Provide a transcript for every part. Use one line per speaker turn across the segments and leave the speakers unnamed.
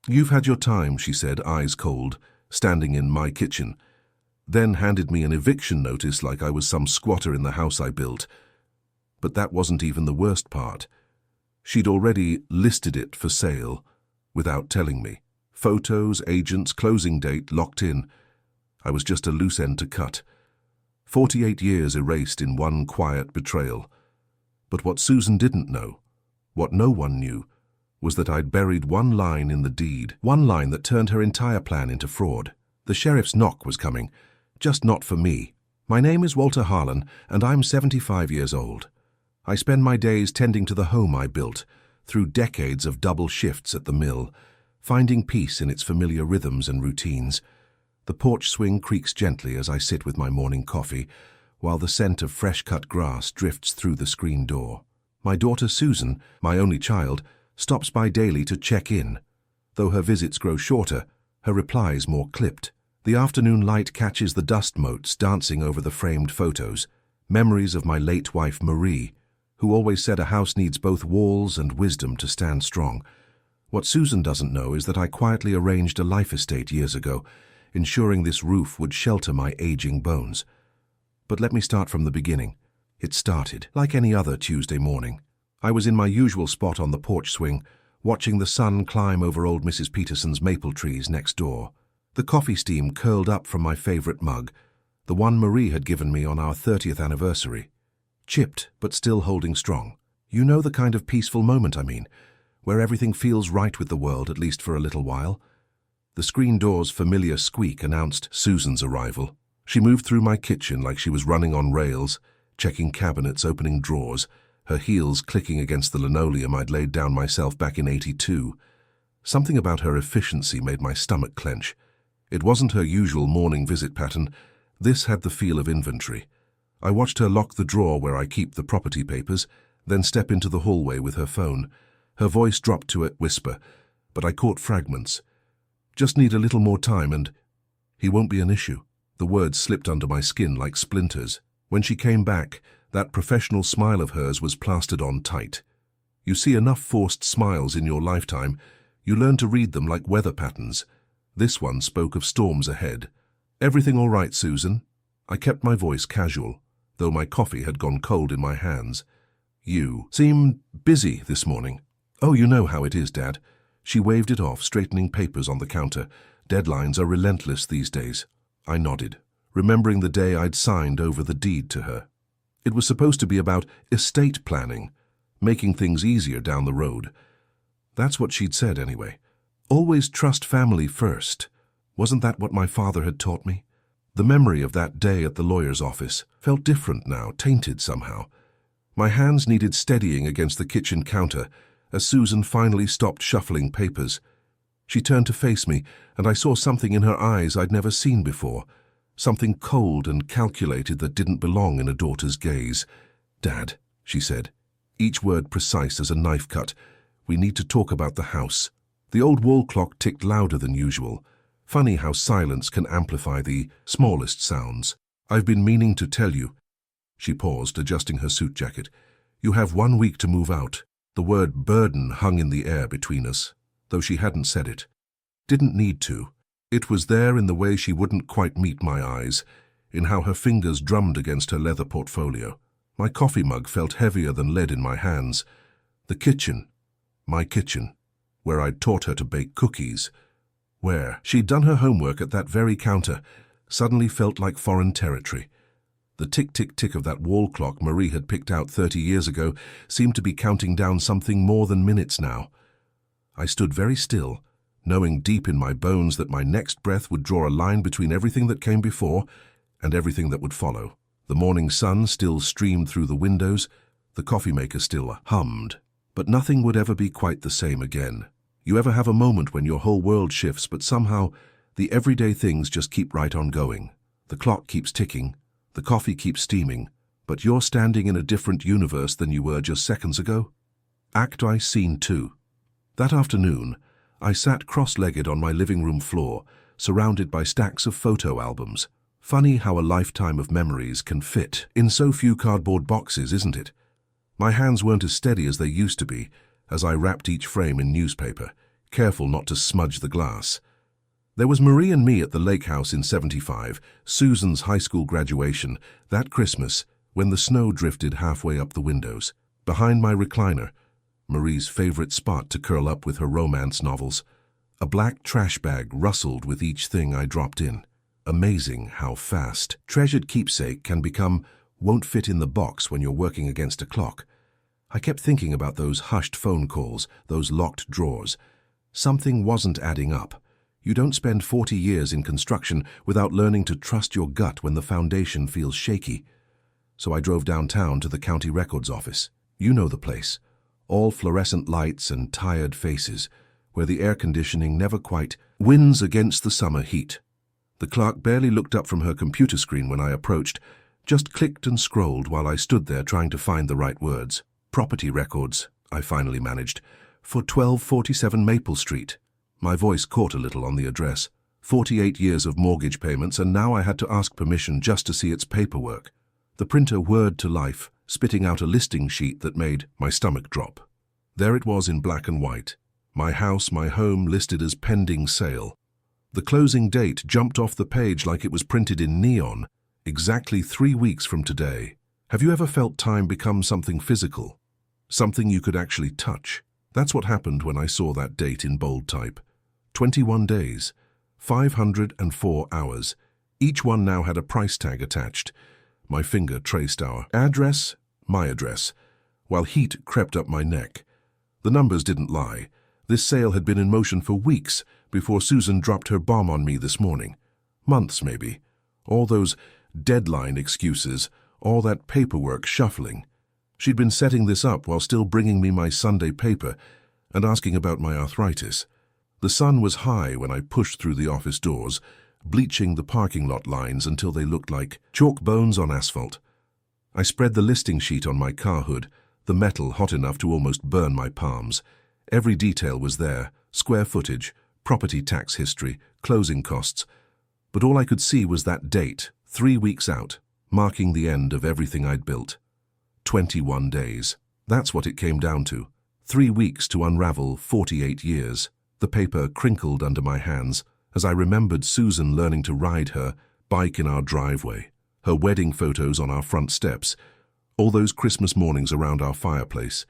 "You've had your time," she said, eyes cold, standing in my kitchen, then handed me an eviction notice like I was some squatter in the house I built. But that wasn't even the worst part. She'd already listed it for sale, without telling me. Photos, agents, closing date locked in. I was just a loose end to cut. 48 years erased in one quiet betrayal. But what Susan didn't know, what no one knew, was that I'd buried one line in the deed, one line that turned her entire plan into fraud. The sheriff's knock was coming, just not for me. "My name is Walter Harlan, and I'm 75 years old. I spend my days tending to the home I built, through decades of double shifts at the mill, finding peace in its familiar rhythms and routines. The porch swing creaks gently as I sit with my morning coffee, while the scent of fresh-cut grass drifts through the screen door. My daughter Susan, my only child, stops by daily to check in. Though her visits grow shorter, her replies more clipped. The afternoon light catches the dust motes dancing over the framed photos, memories of my late wife Marie, who always said a house needs both walls and wisdom to stand strong. What Susan doesn't know is that I quietly arranged a life estate years ago, ensuring this roof would shelter my aging bones. But let me start from the beginning. It started like any other Tuesday morning. I was in my usual spot on the porch swing, watching the sun climb over old Mrs. Peterson's maple trees next door. The coffee steam curled up from my favorite mug, the one Marie had given me on our 30th anniversary. Chipped, but still holding strong. You know the kind of peaceful moment I mean, where everything feels right with the world, at least for a little while. The screen door's familiar squeak announced Susan's arrival. She moved through my kitchen like she was running on rails, checking cabinets, opening drawers, her heels clicking against the linoleum I'd laid down myself back in '82. Something about her efficiency made my stomach clench. It wasn't her usual morning visit pattern. This had the feel of inventory. I watched her lock the drawer where I keep the property papers, then step into the hallway with her phone. Her voice dropped to a whisper, but I caught fragments. "Just need a little more time and he won't be an issue." The words slipped under my skin like splinters. When she came back, that professional smile of hers was plastered on tight. You see enough forced smiles in your lifetime, you learn to read them like weather patterns. This one spoke of storms ahead. "Everything all right, Susan?" I kept my voice casual, though my coffee had gone cold in my hands. "You seem busy this morning." "Oh, you know how it is, Dad." She waved it off, straightening papers on the counter. "Deadlines are relentless these days." I nodded, remembering the day I'd signed over the deed to her. It was supposed to be about estate planning, making things easier down the road. That's what she'd said anyway. Always trust family first. Wasn't that what my father had taught me? The memory of that day at the lawyer's office felt different now, tainted somehow. My hands needed steadying against the kitchen counter as Susan finally stopped shuffling papers. She turned to face me, and I saw something in her eyes I'd never seen before, something cold and calculated that didn't belong in a daughter's gaze. "Dad," she said, each word precise as a knife cut, "we need to talk about the house." The old wall clock ticked louder than usual. Funny how silence can amplify the smallest sounds. "I've been meaning to tell you." She paused, adjusting her suit jacket. "You have 1 week to move out." The word burden hung in the air between us, though she hadn't said it. Didn't need to. It was there in the way she wouldn't quite meet my eyes, in how her fingers drummed against her leather portfolio. My coffee mug felt heavier than lead in my hands. The kitchen, my kitchen, where I'd taught her to bake cookies, where she'd done her homework at that very counter, suddenly felt like foreign territory. The tick-tick-tick of that wall clock Marie had picked out 30 years ago seemed to be counting down something more than minutes now. I stood very still, knowing deep in my bones that my next breath would draw a line between everything that came before and everything that would follow. The morning sun still streamed through the windows, the coffee maker still hummed. But nothing would ever be quite the same again. You ever have a moment when your whole world shifts, but somehow the everyday things just keep right on going? The clock keeps ticking, the coffee keeps steaming, but you're standing in a different universe than you were just seconds ago? Act I, Scene 2. That afternoon, I sat cross-legged on my living room floor, surrounded by stacks of photo albums. Funny how a lifetime of memories can fit in so few cardboard boxes, isn't it? My hands weren't as steady as they used to be, as I wrapped each frame in newspaper, careful not to smudge the glass. There was Marie and me at the lake house in '75, Susan's high school graduation, that Christmas, when the snow drifted halfway up the windows. Behind my recliner, Marie's favorite spot to curl up with her romance novels, a black trash bag rustled with each thing I dropped in. Amazing how fast treasured keepsake can become won't fit in the box when you're working against a clock. I kept thinking about those hushed phone calls, those locked drawers. Something wasn't adding up. You don't spend 40 years in construction without learning to trust your gut when the foundation feels shaky. So I drove downtown to the county records office. You know the place. All fluorescent lights and tired faces, where the air conditioning never quite wins against the summer heat. The clerk barely looked up from her computer screen when I approached, just clicked and scrolled while I stood there trying to find the right words. Property records, I finally managed, for 1247 Maple Street. My voice caught a little on the address. 48 years of mortgage payments, and now I had to ask permission just to see its paperwork. The printer whirred to life, spitting out a listing sheet that made my stomach drop. There it was in black and white. My house, my home, listed as pending sale. The closing date jumped off the page like it was printed in neon, exactly 3 weeks from today. Have you ever felt time become something physical? Something you could actually touch? That's what happened when I saw that date in bold type. 21 days, 504 hours. Each one now had a price tag attached. My finger traced our address, my address, while heat crept up my neck. The numbers didn't lie. This sale had been in motion for weeks before Susan dropped her bomb on me this morning. Months, maybe. All those deadline excuses, all that paperwork shuffling. She'd been setting this up while still bringing me my Sunday paper and asking about my arthritis. The sun was high when I pushed through the office doors, bleaching the parking lot lines until they looked like chalk bones on asphalt. I spread the listing sheet on my car hood, the metal hot enough to almost burn my palms. Every detail was there, square footage, property tax history, closing costs. But all I could see was that date, 3 weeks out, marking the end of everything I'd built. 21 days. That's what it came down to. 3 weeks to unravel 48 years. The paper crinkled under my hands as I remembered Susan learning to ride her bike in our driveway, her wedding photos on our front steps, all those Christmas mornings around our fireplace.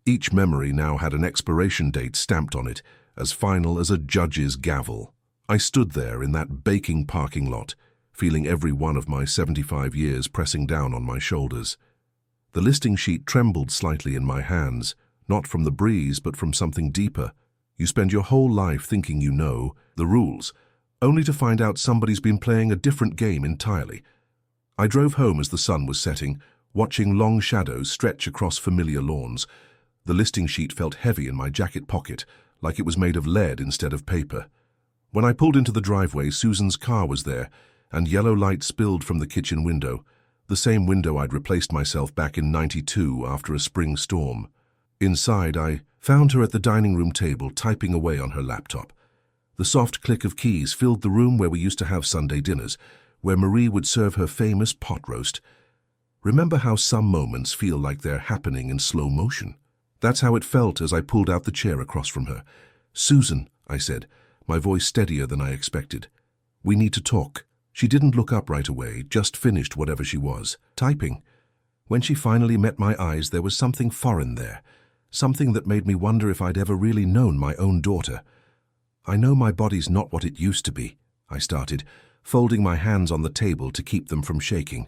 Each memory now had an expiration date stamped on it, as final as a judge's gavel. I stood there in that baking parking lot, feeling every one of my 75 years pressing down on my shoulders. The listing sheet trembled slightly in my hands, not from the breeze but from something deeper. You spend your whole life thinking you know the rules, only to find out somebody's been playing a different game entirely. I drove home as the sun was setting, watching long shadows stretch across familiar lawns. The listing sheet felt heavy in my jacket pocket, like it was made of lead instead of paper. When I pulled into the driveway, Susan's car was there, and yellow light spilled from the kitchen window, the same window I'd replaced myself back in '92 after a spring storm. Inside, I found her at the dining room table, typing away on her laptop. The soft click of keys filled the room where we used to have Sunday dinners, where Marie would serve her famous pot roast. Remember how some moments feel like they're happening in slow motion? That's how it felt as I pulled out the chair across from her. "Susan," I said, my voice steadier than I expected. "We need to talk." She didn't look up right away, just finished whatever she was, typing. When she finally met my eyes, there was something foreign there, something that made me wonder if I'd ever really known my own daughter. "I know my body's not what it used to be," I started, folding my hands on the table to keep them from shaking.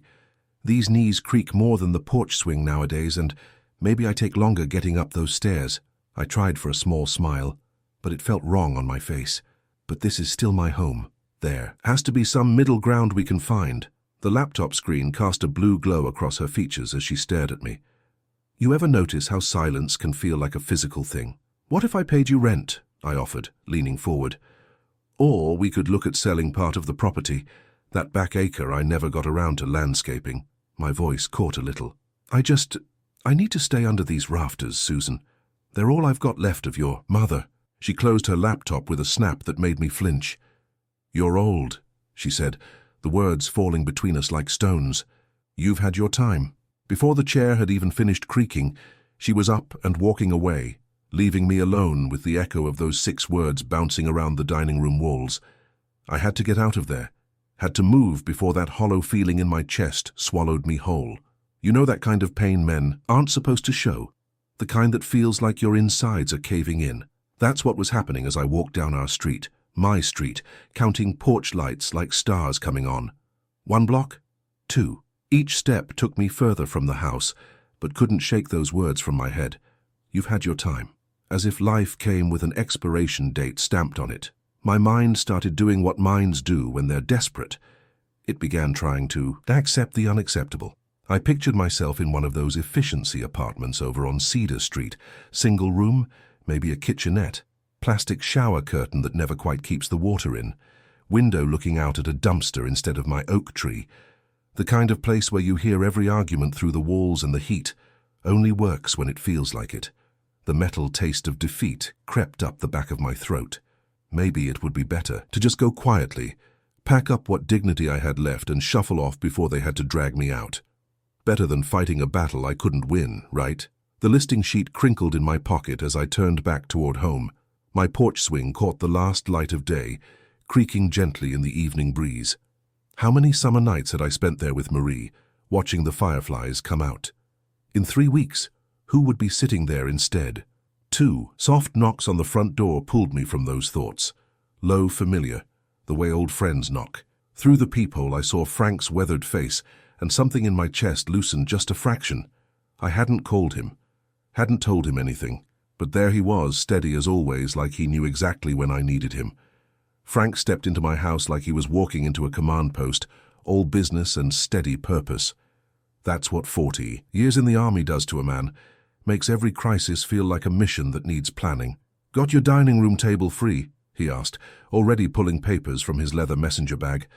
"These knees creak more than the porch swing nowadays, and maybe I take longer getting up those stairs." I tried for a small smile, but it felt wrong on my face. "But this is still my home. There has to be some middle ground we can find." The laptop screen cast a blue glow across her features as she stared at me. "You ever notice how silence can feel like a physical thing? What if I paid you rent?" I offered, leaning forward. "Or we could look at selling part of the property, that back acre I never got around to landscaping." My voice caught a little. I need to stay under these rafters, Susan. They're all I've got left of your mother." She closed her laptop with a snap that made me flinch. "You're old," she said, the words falling between us like stones. "You've had your time." Before the chair had even finished creaking, she was up and walking away, leaving me alone with the echo of those 6 words bouncing around the dining room walls. I had to get out of there, had to move before that hollow feeling in my chest swallowed me whole. You know that kind of pain men aren't supposed to show? The kind that feels like your insides are caving in. That's what was happening as I walked down our street, my street, counting porch lights like stars coming on. 1 block, 2. Each step took me further from the house, but couldn't shake those words from my head. You've had your time. As if life came with an expiration date stamped on it. My mind started doing what minds do when they're desperate. It began trying to accept the unacceptable. I pictured myself in one of those efficiency apartments over on Cedar Street, single room, maybe a kitchenette, plastic shower curtain that never quite keeps the water in, window looking out at a dumpster instead of my oak tree, the kind of place where you hear every argument through the walls and the heat only works when it feels like it. The metal taste of defeat crept up the back of my throat. Maybe it would be better to just go quietly, pack up what dignity I had left and shuffle off before they had to drag me out. Better than fighting a battle I couldn't win, right? The listing sheet crinkled in my pocket as I turned back toward home. My porch swing caught the last light of day, creaking gently in the evening breeze. How many summer nights had I spent there with Marie, watching the fireflies come out? In 3 weeks, who would be sitting there instead? 2 soft knocks on the front door pulled me from those thoughts. Low, familiar, the way old friends knock. Through the peephole I saw Frank's weathered face, and something in my chest loosened just a fraction. I hadn't called him, hadn't told him anything, but there he was, steady as always, like he knew exactly when I needed him. Frank stepped into my house like he was walking into a command post, all business and steady purpose. That's what 40 years in the army does to a man, makes every crisis feel like a mission that needs planning. "Got your dining room table free?" he asked, already pulling papers from his leather messenger bag.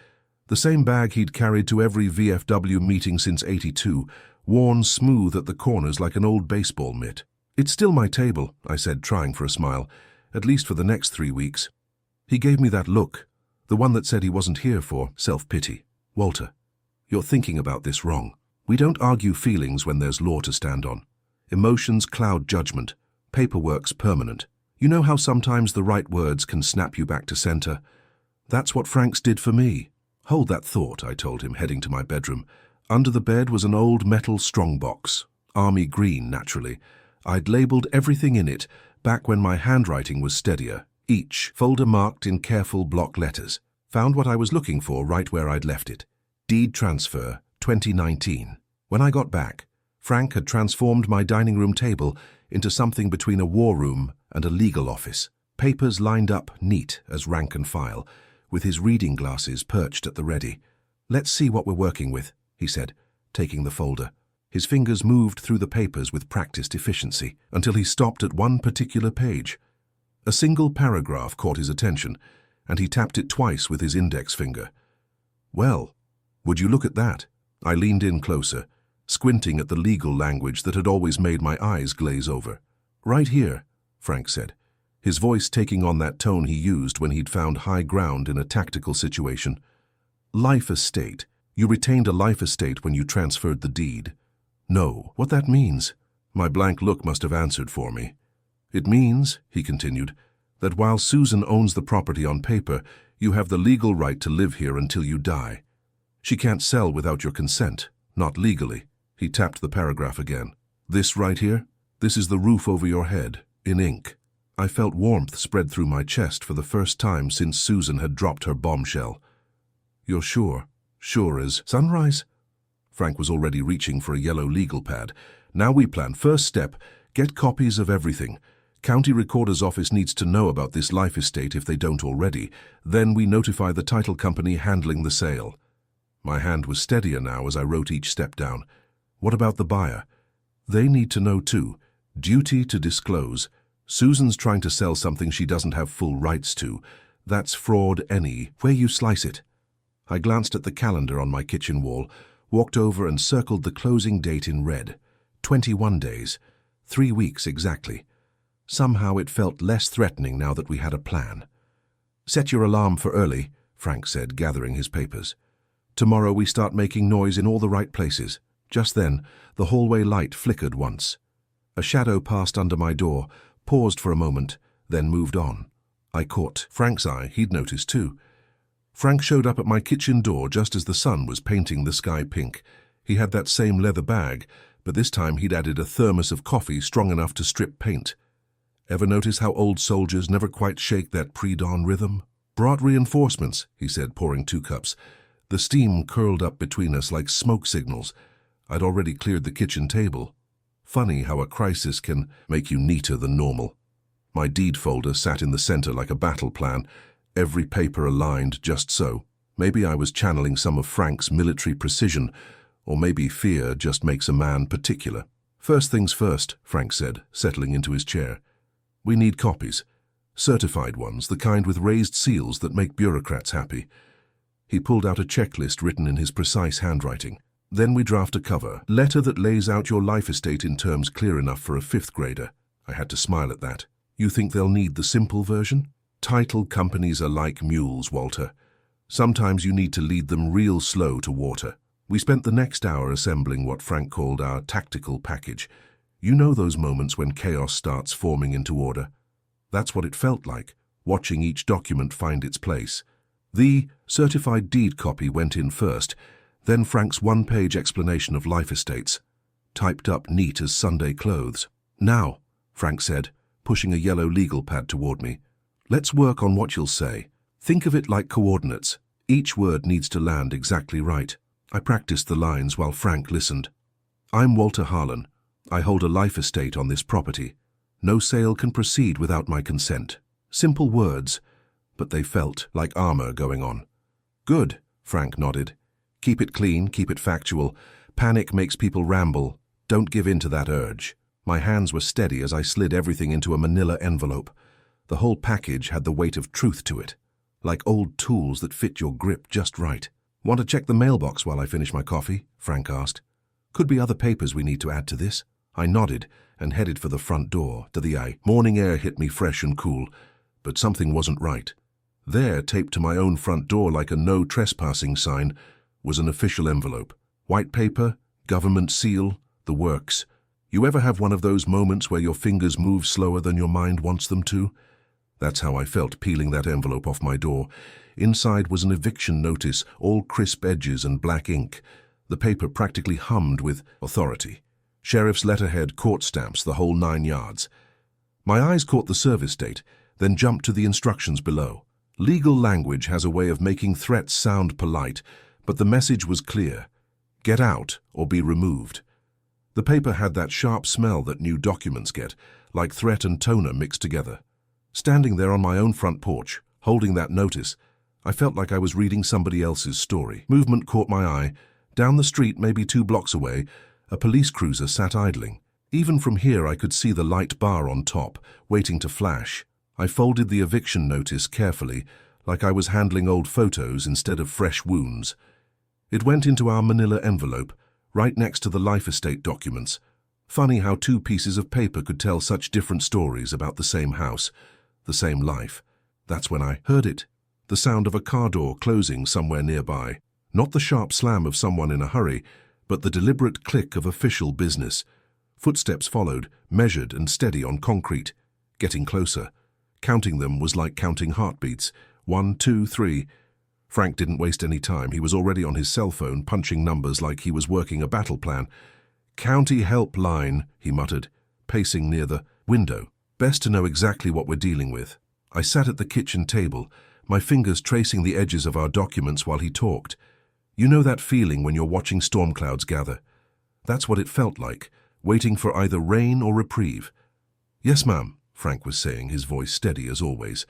The same bag he'd carried to every VFW meeting since '82, worn smooth at the corners like an old baseball mitt. "It's still my table," I said, trying for a smile, "at least for the next 3 weeks." He gave me that look, the one that said he wasn't here for self-pity. "Walter, you're thinking about this wrong. We don't argue feelings when there's law to stand on. Emotions cloud judgment. Paperwork's permanent. You know how sometimes the right words can snap you back to center? That's what Frank's did for me." "Hold that thought," I told him, heading to my bedroom. Under the bed was an old metal strongbox, army green, naturally. I'd labeled everything in it back when my handwriting was steadier, each folder marked in careful block letters. Found what I was looking for right where I'd left it. Deed transfer, 2019. When I got back, Frank had transformed my dining room table into something between a war room and a legal office. Papers lined up neat as rank and file, with his reading glasses perched at the ready. "Let's see what we're working with," he said, taking the folder. His fingers moved through the papers with practiced efficiency until he stopped at one particular page. A single paragraph caught his attention, and he tapped it twice with his index finger. "Well, would you look at that?" I leaned in closer, squinting at the legal language that had always made my eyes glaze over. "Right here," Frank said, his voice taking on that tone he used when he'd found high ground in a tactical situation. "Life estate. You retained a life estate when you transferred the deed." "No, what that means?" My blank look must have answered for me. "It means," he continued, "that while Susan owns the property on paper, you have the legal right to live here until you die. She can't sell without your consent, not legally." He tapped the paragraph again. "This right here? This is the roof over your head, in ink." I felt warmth spread through my chest for the first time since Susan had dropped her bombshell. "You're sure? Sure as sunrise?" Frank was already reaching for a yellow legal pad. "Now we plan. First step, get copies of everything. County Recorder's Office needs to know about this life estate if they don't already. Then we notify the title company handling the sale." My hand was steadier now as I wrote each step down. "What about the buyer?" "They need to know too. Duty to disclose. Susan's trying to sell something she doesn't have full rights to. That's fraud any where you slice it." I glanced at the calendar on my kitchen wall, walked over and circled the closing date in red. 21 days. 3 weeks exactly. Somehow it felt less threatening now that we had a plan. "Set your alarm for early," Frank said, gathering his papers. "Tomorrow we start making noise in all the right places." Just then, the hallway light flickered once. A shadow passed under my door, paused for a moment, then moved on. I caught Frank's eye. He'd noticed too. Frank showed up at my kitchen door just as the sun was painting the sky pink. He had that same leather bag, but this time he'd added a thermos of coffee strong enough to strip paint. Ever notice how old soldiers never quite shake that pre-dawn rhythm? Brought reinforcements, he said, pouring 2 cups. The steam curled up between us like smoke signals. I'd already cleared the kitchen table. Funny how a crisis can make you neater than normal. My deed folder sat in the center like a battle plan, every paper aligned just so. Maybe I was channeling some of Frank's military precision, or maybe fear just makes a man particular. First things first, Frank said, settling into his chair. We need copies. Certified ones, the kind with raised seals that make bureaucrats happy. He pulled out a checklist written in his precise handwriting. Then we draft a cover, letter that lays out your life estate in terms clear enough for a 5th grader. I had to smile at that. You think they'll need the simple version? Title companies are like mules, Walter. Sometimes you need to lead them real slow to water. We spent the next hour assembling what Frank called our tactical package. You know those moments when chaos starts forming into order? That's what it felt like, watching each document find its place. The certified deed copy went in first, then Frank's 1-page explanation of life estates, typed up neat as Sunday clothes. Now, Frank said, pushing a yellow legal pad toward me, let's work on what you'll say. Think of it like coordinates. Each word needs to land exactly right. I practiced the lines while Frank listened. I'm Walter Harlan. I hold a life estate on this property. No sale can proceed without my consent. Simple words, but they felt like armor going on. Good, Frank nodded. Keep it clean, keep it factual. Panic makes people ramble. Don't give in to that urge. My hands were steady as I slid everything into a manila envelope. The whole package had the weight of truth to it, like old tools that fit your grip just right. Want to check the mailbox while I finish my coffee? Frank asked. Could be other papers we need to add to this. I nodded and headed for the front door. To the eye, morning air hit me fresh and cool, but something wasn't right. There, taped to my own front door like a no trespassing sign, was an official envelope. White paper, government seal, the works. You ever have one of those moments where your fingers move slower than your mind wants them to? That's how I felt peeling that envelope off my door. Inside was an eviction notice, all crisp edges and black ink. The paper practically hummed with authority. Sheriff's letterhead, court stamps, the whole 9 yards. My eyes caught the service date, then jumped to the instructions below. Legal language has a way of making threats sound polite, but the message was clear. Get out or be removed. The paper had that sharp smell that new documents get, like threat and toner mixed together. Standing there on my own front porch, holding that notice, I felt like I was reading somebody else's story. Movement caught my eye. Down the street, maybe 2 blocks away, a police cruiser sat idling. Even from here I could see the light bar on top, waiting to flash. I folded the eviction notice carefully, like I was handling old photos instead of fresh wounds. It went into our manila envelope, right next to the life estate documents. Funny how 2 pieces of paper could tell such different stories about the same house, the same life. That's when I heard it, the sound of a car door closing somewhere nearby. Not the sharp slam of someone in a hurry, but the deliberate click of official business. Footsteps followed, measured and steady on concrete, getting closer. Counting them was like counting heartbeats. 1, 2, 3. Frank didn't waste any time. He was already on his cell phone, punching numbers like he was working a battle plan. County helpline, he muttered, pacing near the window. Best to know exactly what we're dealing with. I sat at the kitchen table, my fingers tracing the edges of our documents while he talked. You know that feeling when you're watching storm clouds gather? That's what it felt like, waiting for either rain or reprieve. Yes, ma'am, Frank was saying, his voice steady as always.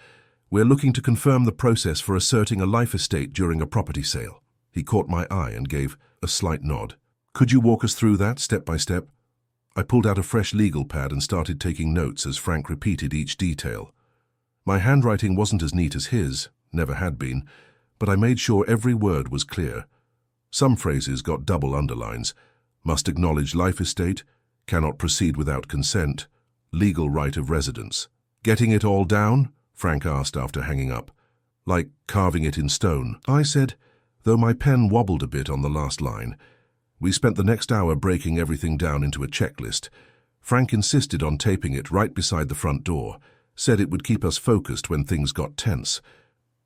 We're looking to confirm the process for asserting a life estate during a property sale. He caught my eye and gave a slight nod. Could you walk us through that step by step? I pulled out a fresh legal pad and started taking notes as Frank repeated each detail. My handwriting wasn't as neat as his, never had been, but I made sure every word was clear. Some phrases got double underlines. Must acknowledge life estate, cannot proceed without consent, legal right of residence. Getting it all down? Frank asked after hanging up. Like carving it in stone, I said, though my pen wobbled a bit on the last line. We spent the next hour breaking everything down into a checklist. Frank insisted on taping it right beside the front door, said it would keep us focused when things got tense.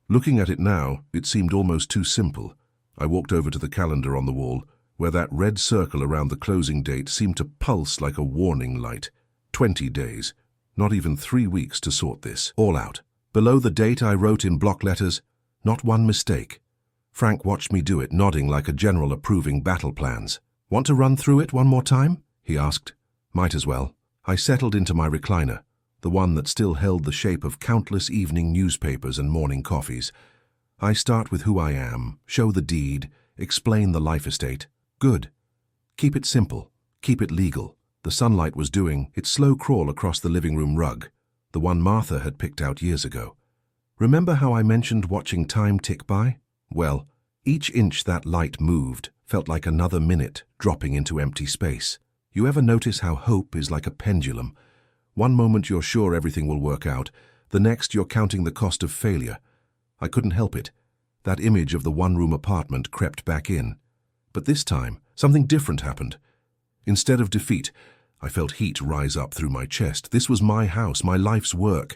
Looking at it now, it seemed almost too simple. I walked over to the calendar on the wall, where that red circle around the closing date seemed to pulse like a warning light. 20 days. Not even 3 weeks to sort this all out. Below the date I wrote in block letters, "Not one mistake." Frank watched me do it, nodding like a general approving battle plans. "Want to run through it one more time?" he asked. "Might as well." I settled into my recliner, the one that still held the shape of countless evening newspapers and morning coffees. I start with who I am, show the deed, explain the life estate. Good. Keep it simple. Keep it legal. The sunlight was doing its slow crawl across the living room rug, the one Martha had picked out years ago. Remember how I mentioned watching time tick by? Well, each inch that light moved felt like another minute dropping into empty space. You ever notice how hope is like a pendulum? One moment you're sure everything will work out, the next you're counting the cost of failure. I couldn't help it. That image of the one-room apartment crept back in. But this time, something different happened. Instead of defeat, I felt heat rise up through my chest. This was my house, my life's work.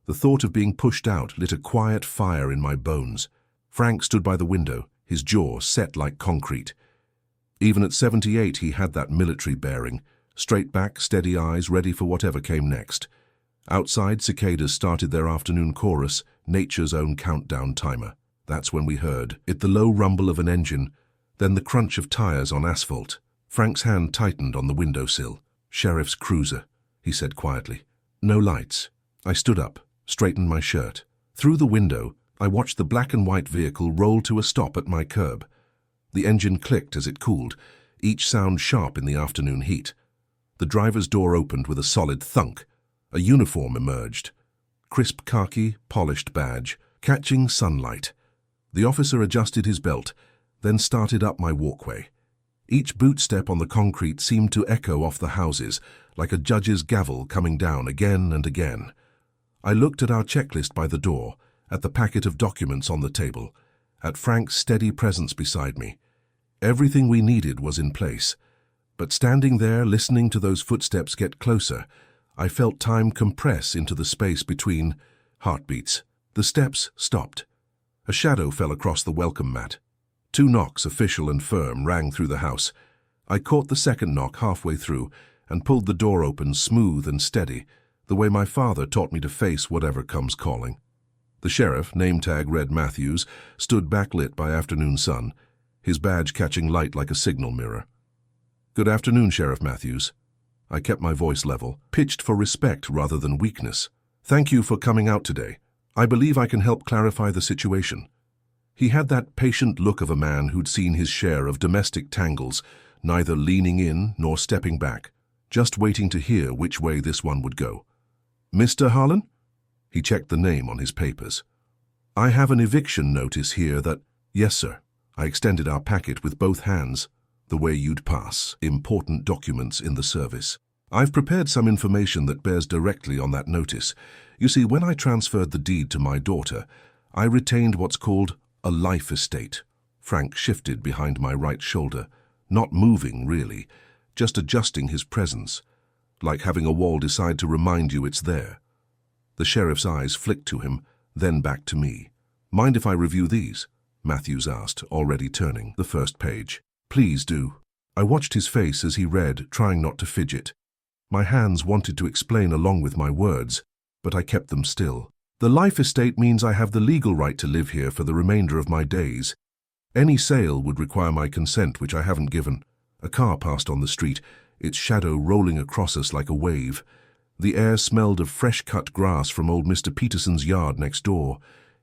The thought of being pushed out lit a quiet fire in my bones. Frank stood by the window, his jaw set like concrete. Even at 78, he had that military bearing, straight back, steady eyes, ready for whatever came next. Outside, cicadas started their afternoon chorus, nature's own countdown timer. That's when we heard it, the low rumble of an engine, then the crunch of tires on asphalt. Frank's hand tightened on the windowsill. "Sheriff's cruiser," he said quietly. "No lights." I stood up, straightened my shirt. Through the window, I watched the black and white vehicle roll to a stop at my curb. The engine clicked as it cooled, each sound sharp in the afternoon heat. The driver's door opened with a solid thunk. A uniform emerged. Crisp khaki, polished badge, catching sunlight. The officer adjusted his belt, then started up my walkway. Each boot step on the concrete seemed to echo off the houses, like a judge's gavel coming down again and again. I looked at our checklist by the door, at the packet of documents on the table, at Frank's steady presence beside me. Everything we needed was in place. But standing there, listening to those footsteps get closer, I felt time compress into the space between heartbeats. The steps stopped. A shadow fell across the welcome mat. 2 knocks, official and firm, rang through the house. I caught the second knock halfway through and pulled the door open smooth and steady, the way my father taught me to face whatever comes calling. The sheriff, name tag read Matthews, stood backlit by afternoon sun, his badge catching light like a signal mirror. "Good afternoon, Sheriff Matthews." I kept my voice level, pitched for respect rather than weakness. "Thank you for coming out today. I believe I can help clarify the situation." He had that patient look of a man who'd seen his share of domestic tangles, neither leaning in nor stepping back, just waiting to hear which way this one would go. "Mr. Harlan?" He checked the name on his papers. "I have an eviction notice here that—" "Yes, sir." I extended our packet with both hands, the way you'd pass important documents in the service. "I've prepared some information that bears directly on that notice. You see, when I transferred the deed to my daughter, I retained what's called a life estate." Frank shifted behind my right shoulder, not moving really, just adjusting his presence, like having a wall decide to remind you it's there. The sheriff's eyes flicked to him, then back to me. "Mind if I review these?" Matthews asked, already turning the first page. "Please do." I watched his face as he read, trying not to fidget. My hands wanted to explain along with my words, but I kept them still. "The life estate means I have the legal right to live here for the remainder of my days. Any sale would require my consent, which I haven't given." A car passed on the street, its shadow rolling across us like a wave. The air smelled of fresh-cut grass from old Mr. Peterson's yard next door.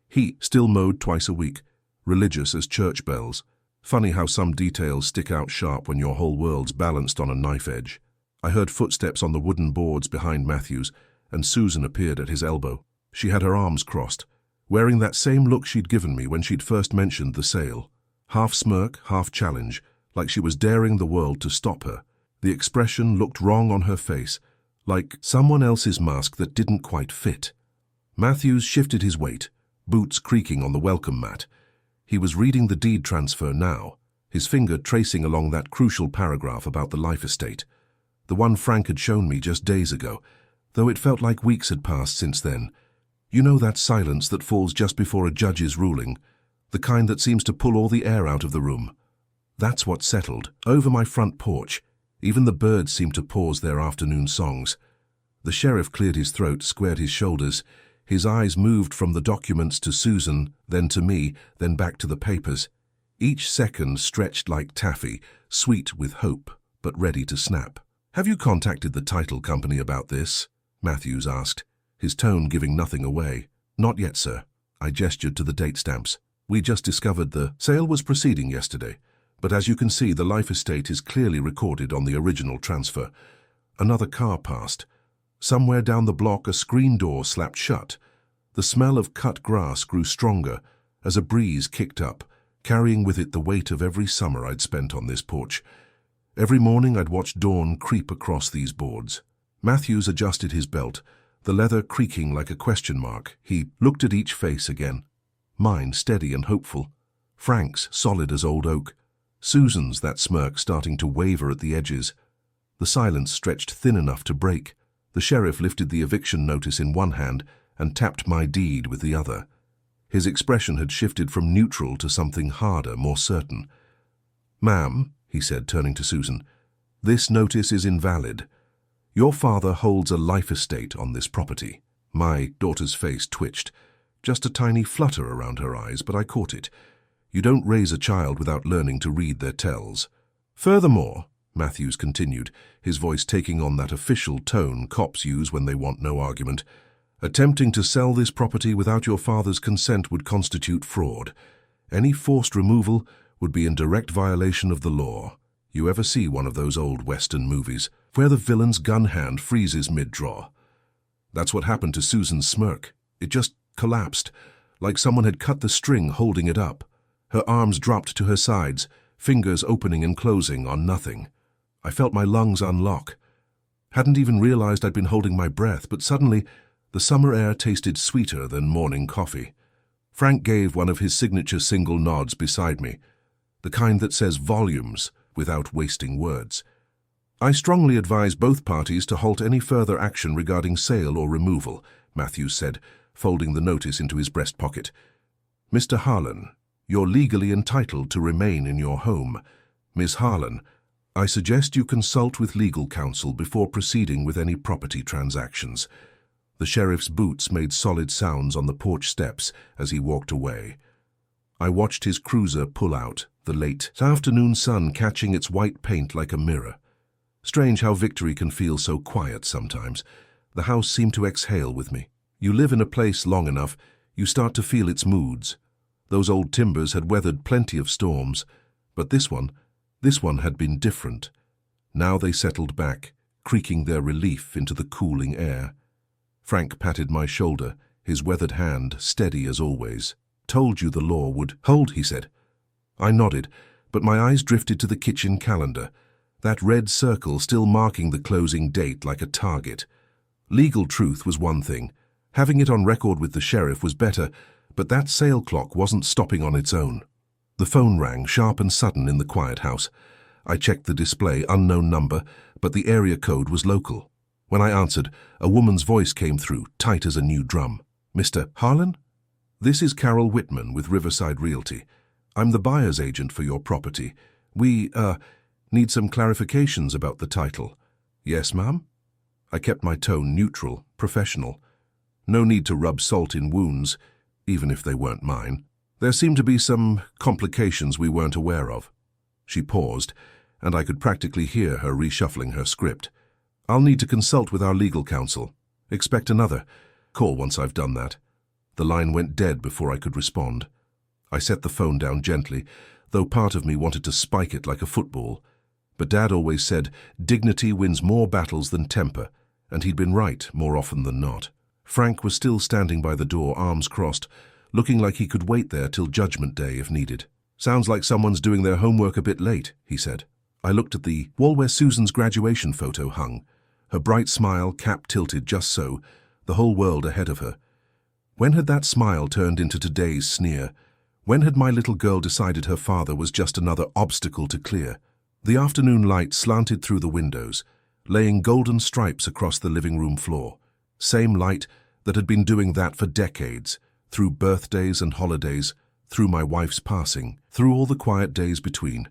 He still mowed twice a week, religious as church bells. Funny how some details stick out sharp when your whole world's balanced on a knife edge. I heard footsteps on the wooden boards behind Matthews, and Susan appeared at his elbow. She had her arms crossed, wearing that same look she'd given me when she'd first mentioned the sale. Half smirk, half challenge, like she was daring the world to stop her. The expression looked wrong on her face, like someone else's mask that didn't quite fit. Matthews shifted his weight, boots creaking on the welcome mat. He was reading the deed transfer now, his finger tracing along that crucial paragraph about the life estate. the one Frank had shown me just days ago, though it felt like weeks had passed since then. You know that silence that falls just before a judge's ruling, the kind that seems to pull all the air out of the room. That's what settled. Over my front porch, even the birds seemed to pause their afternoon songs. The sheriff cleared his throat, squared his shoulders. His eyes moved from the documents to Susan, then to me, then back to the papers. Each second stretched like taffy, sweet with hope, but ready to snap. "Have you contacted the title company about this?" Matthews asked, his tone giving nothing away. "Not yet, sir." I gestured to the date stamps. "We just discovered the sale was proceeding yesterday, but as you can see, the life estate is clearly recorded on the original transfer." Another car passed. Somewhere down the block, a screen door slapped shut. The smell of cut grass grew stronger as a breeze kicked up, carrying with it the weight of every summer I'd spent on this porch. Every morning I'd watch dawn creep across these boards. Matthews adjusted his belt, the leather creaking like a question mark. He looked at each face again. Mine steady and hopeful. Frank's solid as old oak. Susan's that smirk starting to waver at the edges. The silence stretched thin enough to break. The sheriff lifted the eviction notice in one hand and tapped my deed with the other. His expression had shifted from neutral to something harder, more certain. "Ma'am," he said, turning to Susan, "this notice is invalid. Your father holds a life estate on this property." My daughter's face twitched. Just a tiny flutter around her eyes, but I caught it. You don't raise a child without learning to read their tells. "Furthermore," Matthews continued, his voice taking on that official tone cops use when they want no argument, "attempting to sell this property without your father's consent would constitute fraud. Any forced removal would be in direct violation of the law. You ever see one of those old Western movies where the villain's gun hand freezes mid-draw? That's what happened to Susan's smirk. It just collapsed, like someone had cut the string holding it up. Her arms dropped to her sides, fingers opening and closing on nothing. I felt my lungs unlock. Hadn't even realized I'd been holding my breath, but suddenly the summer air tasted sweeter than morning coffee. Frank gave one of his signature single nods beside me, the kind that says volumes without wasting words. "I strongly advise both parties to halt any further action regarding sale or removal," Matthews said, folding the notice into his breast pocket. "Mr. Harlan, you're legally entitled to remain in your home. Miss Harlan, I suggest you consult with legal counsel before proceeding with any property transactions." The sheriff's boots made solid sounds on the porch steps as he walked away. I watched his cruiser pull out, the late afternoon sun catching its white paint like a mirror. Strange how victory can feel so quiet sometimes. The house seemed to exhale with me. You live in a place long enough, you start to feel its moods. Those old timbers had weathered plenty of storms, but this one had been different. Now they settled back, creaking their relief into the cooling air. Frank patted my shoulder, his weathered hand steady as always. "Told you the law would hold," he said. I nodded, but my eyes drifted to the kitchen calendar, that red circle still marking the closing date like a target. Legal truth was one thing. Having it on record with the sheriff was better, but that sale clock wasn't stopping on its own. The phone rang, sharp and sudden in the quiet house. I checked the display, unknown number, but the area code was local. When I answered, a woman's voice came through, tight as a new drum. "Mr. Harlan? This is Carol Whitman with Riverside Realty. I'm the buyer's agent for your property. We, need some clarifications about the title." "Yes, ma'am?" I kept my tone neutral, professional. No need to rub salt in wounds, even if they weren't mine. There seemed to be some complications we weren't aware of. She paused, and I could practically hear her reshuffling her script. "I'll need to consult with our legal counsel. Expect another call once I've done that." The line went dead before I could respond. I set the phone down gently, though part of me wanted to spike it like a football. But Dad always said, dignity wins more battles than temper, and he'd been right more often than not. Frank was still standing by the door, arms crossed, looking like he could wait there till Judgment Day if needed. "Sounds like someone's doing their homework a bit late," he said. I looked at the wall where Susan's graduation photo hung, her bright smile, cap tilted just so, the whole world ahead of her. When had that smile turned into today's sneer? When had my little girl decided her father was just another obstacle to clear? The afternoon light slanted through the windows, laying golden stripes across the living room floor. Same light that had been doing that for decades, through birthdays and holidays, through my wife's passing, through all the quiet days between.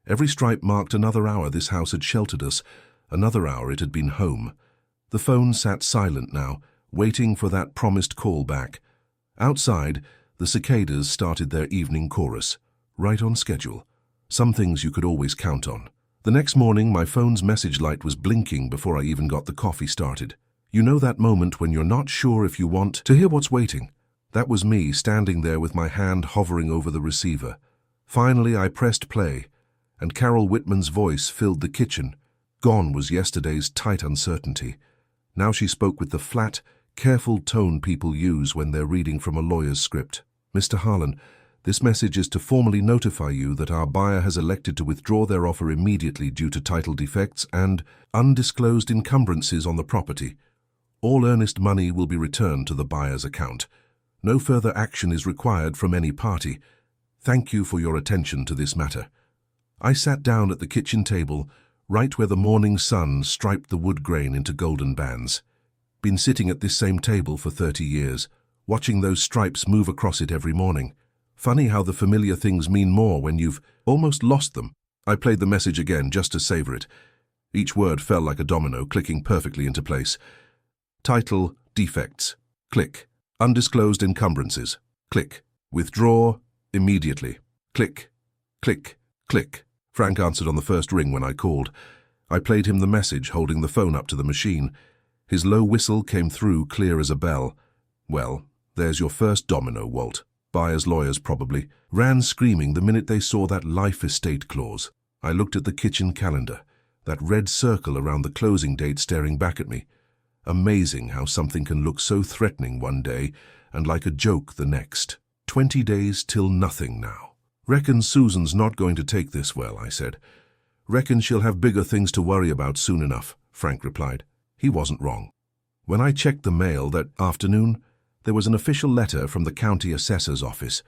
Every stripe marked another hour this house had sheltered us, another hour it had been home. The phone sat silent now, waiting for that promised call back. Outside, the cicadas started their evening chorus, right on schedule. Some things you could always count on. The next morning, my phone's message light was blinking before I even got the coffee started. You know that moment when you're not sure if you want to hear what's waiting? That was me standing there with my hand hovering over the receiver. Finally, I pressed play, and Carol Whitman's voice filled the kitchen. Gone was yesterday's tight uncertainty. Now she spoke with the flat, careful tone people use when they're reading from a lawyer's script. Mr. Harlan, this message is to formally notify you that our buyer has elected to withdraw their offer immediately due to title defects and undisclosed encumbrances on the property. All earnest money will be returned to the buyer's account. No further action is required from any party. Thank you for your attention to this matter. I sat down at the kitchen table, right where the morning sun striped the wood grain into golden bands. Been sitting at this same table for 30 years, watching those stripes move across it every morning. Funny how the familiar things mean more when you've almost lost them. I played the message again just to savor it. Each word fell like a domino, clicking perfectly into place. Title, defects. Click. Undisclosed encumbrances. Click. Withdraw immediately. Click. Click. Click. Frank answered on the first ring when I called. I played him the message, holding the phone up to the machine. His low whistle came through clear as a bell. Well, there's your first domino, Walt. Buyer's lawyers probably ran screaming the minute they saw that life estate clause. I looked at the kitchen calendar, that red circle around the closing date staring back at me. Amazing how something can look so threatening one day and like a joke the next. 20 days till nothing now. Reckon Susan's not going to take this well, I said. Reckon she'll have bigger things to worry about soon enough, Frank replied. He wasn't wrong. When I checked the mail that afternoon, there was an official letter from the county assessor's office.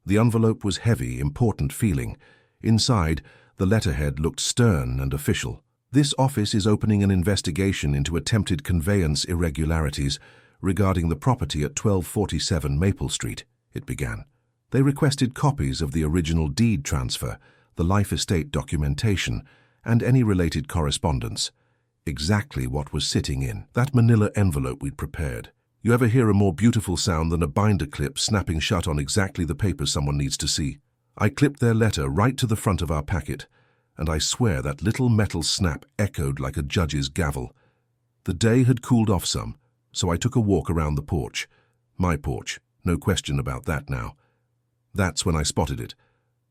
The envelope was heavy, important feeling. Inside, the letterhead looked stern and official. This office is opening an investigation into attempted conveyance irregularities regarding the property at 1247 Maple Street, it began. They requested copies of the original deed transfer, the life estate documentation, and any related correspondence. Exactly what was sitting in that manila envelope we'd prepared. You ever hear a more beautiful sound than a binder clip snapping shut on exactly the paper someone needs to see? I clipped their letter right to the front of our packet, and I swear that little metal snap echoed like a judge's gavel. The day had cooled off some, so I took a walk around the porch. My porch, no question about that now. That's when I spotted it.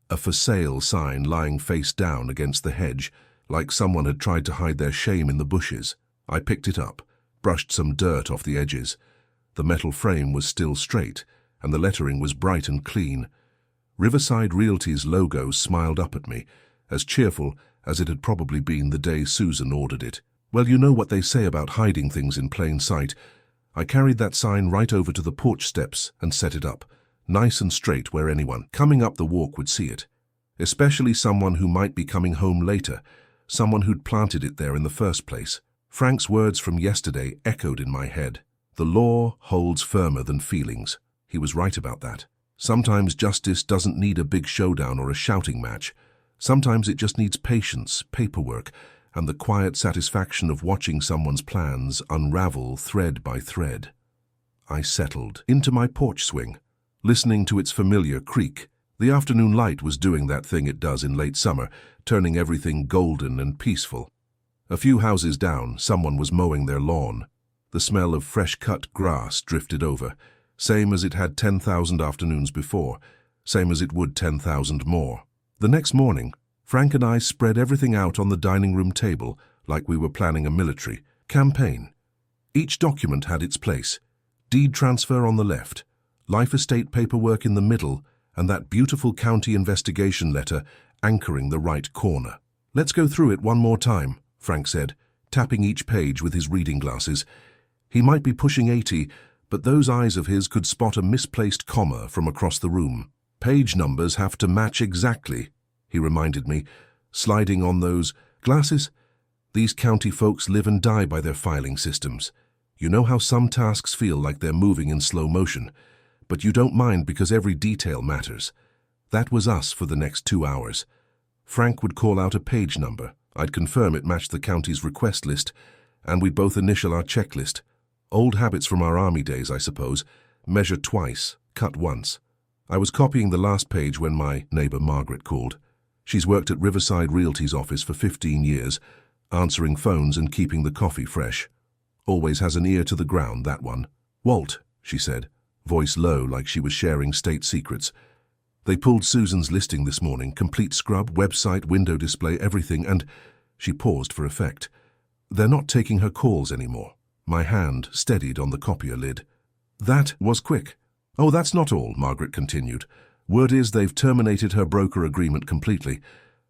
A for sale sign lying face down against the hedge, like someone had tried to hide their shame in the bushes. I picked it up, brushed some dirt off the edges. The metal frame was still straight, and the lettering was bright and clean. Riverside Realty's logo smiled up at me, as cheerful as it had probably been the day Susan ordered it. Well, you know what they say about hiding things in plain sight. I carried that sign right over to the porch steps and set it up, nice and straight where anyone coming up the walk would see it, especially someone who might be coming home later, someone who'd planted it there in the first place. Frank's words from yesterday echoed in my head. The law holds firmer than feelings. He was right about that. Sometimes justice doesn't need a big showdown or a shouting match. Sometimes it just needs patience, paperwork, and the quiet satisfaction of watching someone's plans unravel thread by thread. I settled into my porch swing, listening to its familiar creak. The afternoon light was doing that thing it does in late summer, turning everything golden and peaceful. A few houses down, someone was mowing their lawn. The smell of fresh-cut grass drifted over, same as it had 10,000 afternoons before, same as it would 10,000 more. The next morning, Frank and I spread everything out on the dining room table like we were planning a military campaign. Each document had its place. Deed transfer on the left, life estate paperwork in the middle, and that beautiful county investigation letter anchoring the right corner. Let's go through it one more time, Frank said, tapping each page with his reading glasses. He might be pushing 80, but those eyes of his could spot a misplaced comma from across the room. Page numbers have to match exactly, he reminded me, sliding on those glasses. These county folks live and die by their filing systems. You know how some tasks feel like they're moving in slow motion, but you don't mind because every detail matters. That was us for the next 2 hours. Frank would call out a page number. I'd confirm it matched the county's request list, and we'd both initial our checklist. Old habits from our army days, I suppose. Measure twice, cut once. I was copying the last page when my neighbor Margaret called. She's worked at Riverside Realty's office for 15 years, answering phones and keeping the coffee fresh. Always has an ear to the ground, that one. "Walt," she said, voice low like she was sharing state secrets. "They pulled Susan's listing this morning, complete scrub, website, window display, everything, and—" She paused for effect. "They're not taking her calls anymore." My hand steadied on the copier lid. That was quick. "Oh, that's not all," Margaret continued. "Word is they've terminated her broker agreement completely.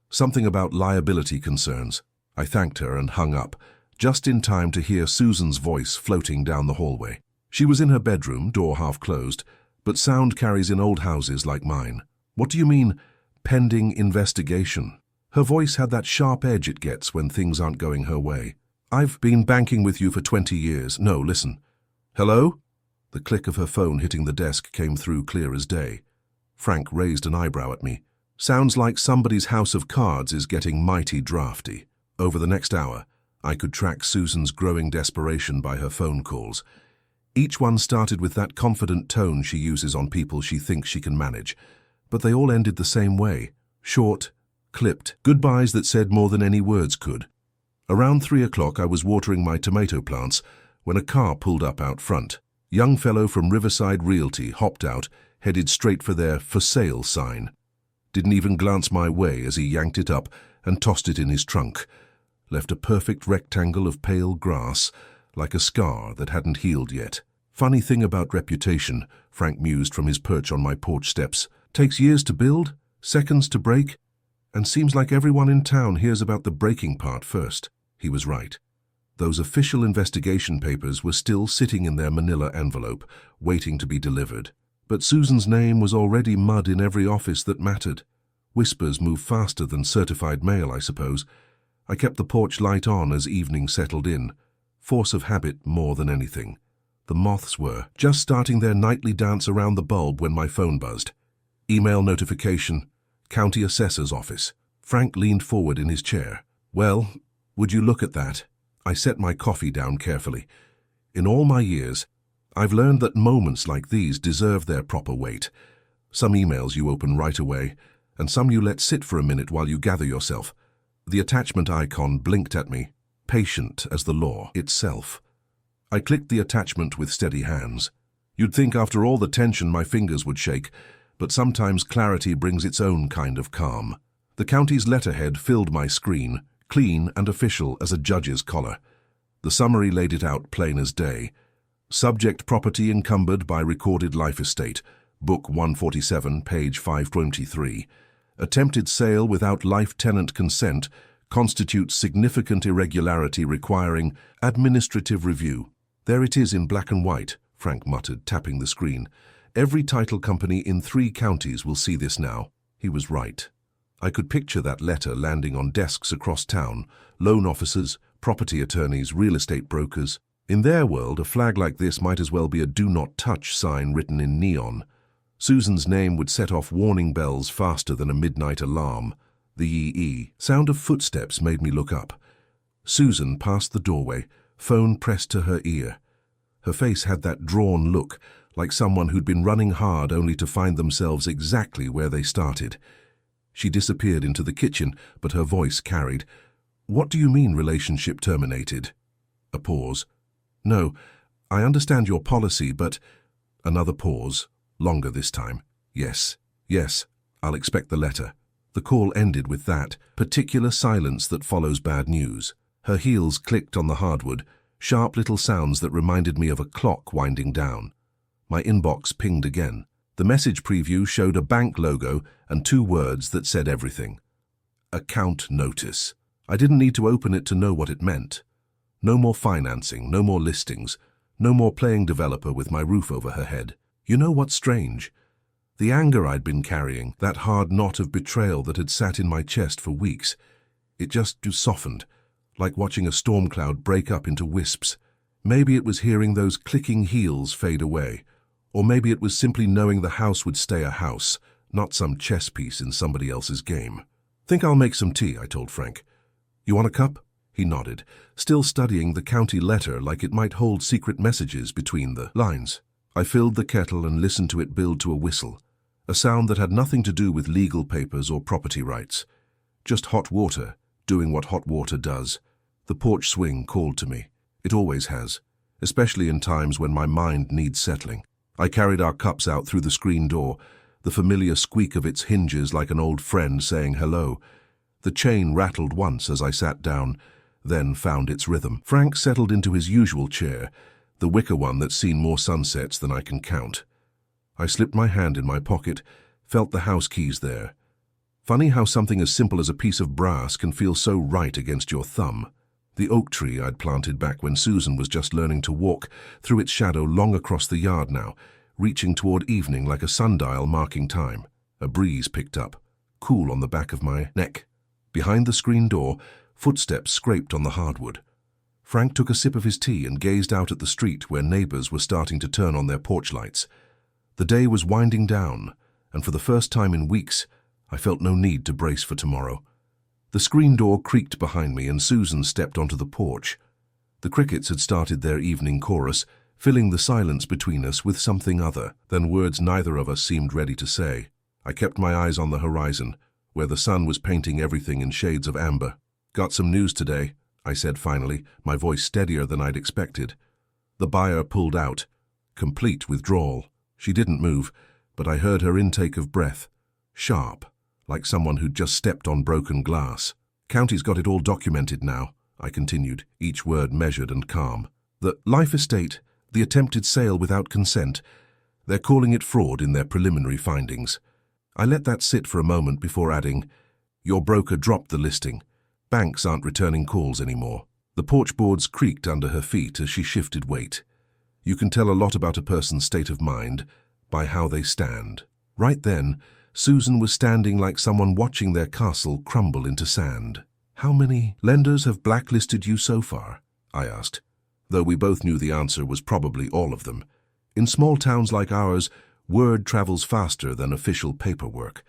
Something about liability concerns." I thanked her and hung up, just in time to hear Susan's voice floating down the hallway. She was in her bedroom, door half closed, but sound carries in old houses like mine. "What do you mean, pending investigation?" Her voice had that sharp edge it gets when things aren't going her way. "I've been banking with you for 20 years. No, listen." "Hello?" The click of her phone hitting the desk came through clear as day. Frank raised an eyebrow at me. "Sounds like somebody's house of cards is getting mighty drafty." Over the next hour, I could track Susan's growing desperation by her phone calls. Each one started with that confident tone she uses on people she thinks she can manage, but they all ended the same way. Short, clipped, goodbyes that said more than any words could. Around 3 o'clock, I was watering my tomato plants when a car pulled up out front. Young fellow from Riverside Realty hopped out, headed straight for their "for sale" sign. Didn't even glance my way as he yanked it up and tossed it in his trunk. Left a perfect rectangle of pale grass, like a scar that hadn't healed yet. "Funny thing about reputation," Frank mused from his perch on my porch steps. "Takes years to build, seconds to break, and seems like everyone in town hears about the breaking part first." He was right. Those official investigation papers were still sitting in their manila envelope, waiting to be delivered. But Susan's name was already mud in every office that mattered. Whispers move faster than certified mail, I suppose. I kept the porch light on as evening settled in. Force of habit more than anything. The moths were just starting their nightly dance around the bulb when my phone buzzed. Email notification, County Assessor's Office. Frank leaned forward in his chair. "Well, would you look at that?" I set my coffee down carefully. In all my years, I've learned that moments like these deserve their proper weight. Some emails you open right away, and some you let sit for a minute while you gather yourself. The attachment icon blinked at me, patient as the law itself. I clicked the attachment with steady hands. You'd think after all the tension my fingers would shake, but sometimes clarity brings its own kind of calm. The county's letterhead filled my screen, clean and official as a judge's collar. The summary laid it out plain as day. Subject property encumbered by recorded life estate, Book 147, page 523. Attempted sale without life tenant consent constitutes significant irregularity requiring administrative review. There it is in black and white, Frank muttered, tapping the screen. Every title company in 3 counties will see this now. He was right. I could picture that letter landing on desks across town, loan officers, property attorneys, real estate brokers. In their world, a flag like this might as well be a "Do Not Touch" sign written in neon. Susan's name would set off warning bells faster than a midnight alarm. The ee sound of footsteps made me look up. Susan passed the doorway, phone pressed to her ear. Her face had that drawn look, like someone who'd been running hard only to find themselves exactly where they started. She disappeared into the kitchen, but her voice carried. "What do you mean relationship terminated?" A pause. "No, I understand your policy, but—" Another pause, longer this time. Yes, I'll expect the letter." The call ended with that particular silence that follows bad news. Her heels clicked on the hardwood, sharp little sounds that reminded me of a clock winding down. My inbox pinged again. The message preview showed a bank logo and 2 words that said everything. Account notice. I didn't need to open it to know what it meant. No more financing, no more listings, no more playing developer with my roof over her head. You know what's strange? The anger I'd been carrying, that hard knot of betrayal that had sat in my chest for weeks, it just softened, like watching a storm cloud break up into wisps. Maybe it was hearing those clicking heels fade away, or maybe it was simply knowing the house would stay a house, not some chess piece in somebody else's game. "Think I'll make some tea," I told Frank. "You want a cup?" He nodded, still studying the county letter like it might hold secret messages between the lines. I filled the kettle and listened to it build to a whistle, a sound that had nothing to do with legal papers or property rights. Just hot water, doing what hot water does. The porch swing called to me. It always has, especially in times when my mind needs settling. I carried our cups out through the screen door, the familiar squeak of its hinges like an old friend saying hello. The chain rattled once as I sat down, then found its rhythm. Frank settled into his usual chair, the wicker one that's seen more sunsets than I can count. I slipped my hand in my pocket, felt the house keys there. Funny how something as simple as a piece of brass can feel so right against your thumb. The oak tree I'd planted back when Susan was just learning to walk threw its shadow long across the yard now, reaching toward evening like a sundial marking time. A breeze picked up, cool on the back of my neck. Behind the screen door, footsteps scraped on the hardwood. Frank took a sip of his tea and gazed out at the street where neighbors were starting to turn on their porch lights. The day was winding down, and for the first time in weeks, I felt no need to brace for tomorrow. The screen door creaked behind me and Susan stepped onto the porch. The crickets had started their evening chorus, filling the silence between us with something other than words neither of us seemed ready to say. I kept my eyes on the horizon, where the sun was painting everything in shades of amber. "Got some news today," I said finally, my voice steadier than I'd expected. The buyer pulled out, complete withdrawal. She didn't move, but I heard her intake of breath, sharp, like someone who'd just stepped on broken glass. "County's got it all documented now," I continued, each word measured and calm. "The life estate, the attempted sale without consent, they're calling it fraud in their preliminary findings." I let that sit for a moment before adding, "Your broker dropped the listing. Banks aren't returning calls anymore." The porch boards creaked under her feet as she shifted weight. You can tell a lot about a person's state of mind by how they stand. Right then, Susan was standing like someone watching their castle crumble into sand. "How many lenders have blacklisted you so far?" I asked, though we both knew the answer was probably all of them. In small towns like ours, word travels faster than official paperwork.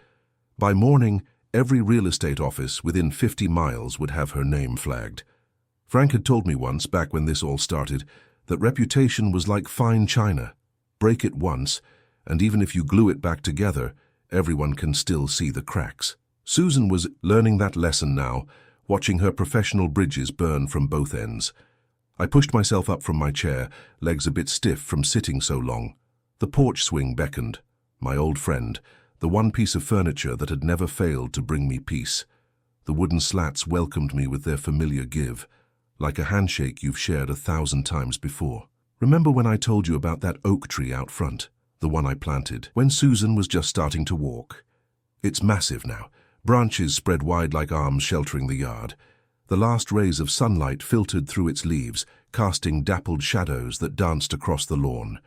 By morning, every real estate office within 50 miles would have her name flagged. Frank had told me once, back when this all started, that reputation was like fine china. Break it once, and even if you glue it back together, everyone can still see the cracks. Susan was learning that lesson now, watching her professional bridges burn from both ends. I pushed myself up from my chair, legs a bit stiff from sitting so long. The porch swing beckoned. My old friend, the one piece of furniture that had never failed to bring me peace. The wooden slats welcomed me with their familiar give, like a handshake you've shared 1,000 times before. "Remember when I told you about that oak tree out front, the one I planted, when Susan was just starting to walk? It's massive now, branches spread wide like arms sheltering the yard. The last rays of sunlight filtered through its leaves, casting dappled shadows that danced across the lawn.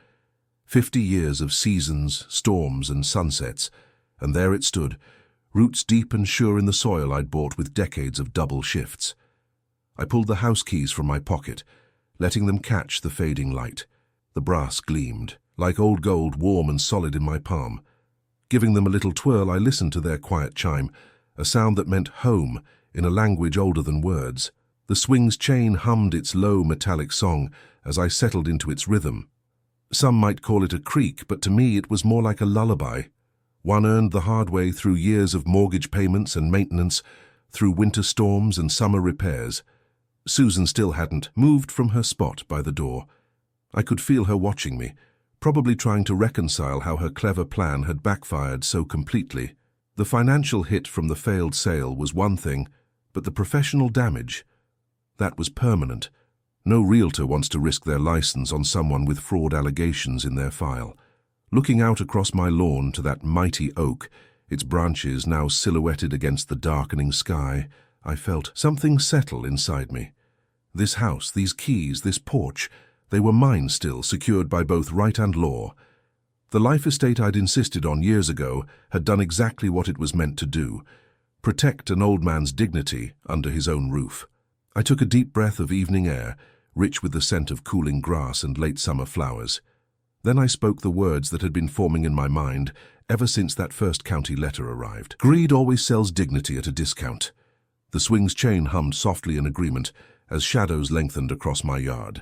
50 years of seasons, storms, and sunsets, and there it stood, roots deep and sure in the soil I'd bought with decades of double shifts. I pulled the house keys from my pocket, letting them catch the fading light. The brass gleamed, like old gold, warm and solid in my palm. Giving them a little twirl, I listened to their quiet chime, a sound that meant home in a language older than words. The swing's chain hummed its low metallic song as I settled into its rhythm. Some might call it a creak, but to me it was more like a lullaby. One earned the hard way through years of mortgage payments and maintenance, through winter storms and summer repairs. Susan still hadn't moved from her spot by the door. I could feel her watching me, probably trying to reconcile how her clever plan had backfired so completely. The financial hit from the failed sale was one thing, but the professional damage, that was permanent. No realtor wants to risk their license on someone with fraud allegations in their file. Looking out across my lawn to that mighty oak, its branches now silhouetted against the darkening sky, I felt something settle inside me. This house, these keys, this porch, they were mine still, secured by both right and law. The life estate I'd insisted on years ago had done exactly what it was meant to do: protect an old man's dignity under his own roof. I took a deep breath of evening air, rich with the scent of cooling grass and late summer flowers. Then I spoke the words that had been forming in my mind ever since that first county letter arrived. Greed always sells dignity at a discount. The swing's chain hummed softly in agreement as shadows lengthened across my yard.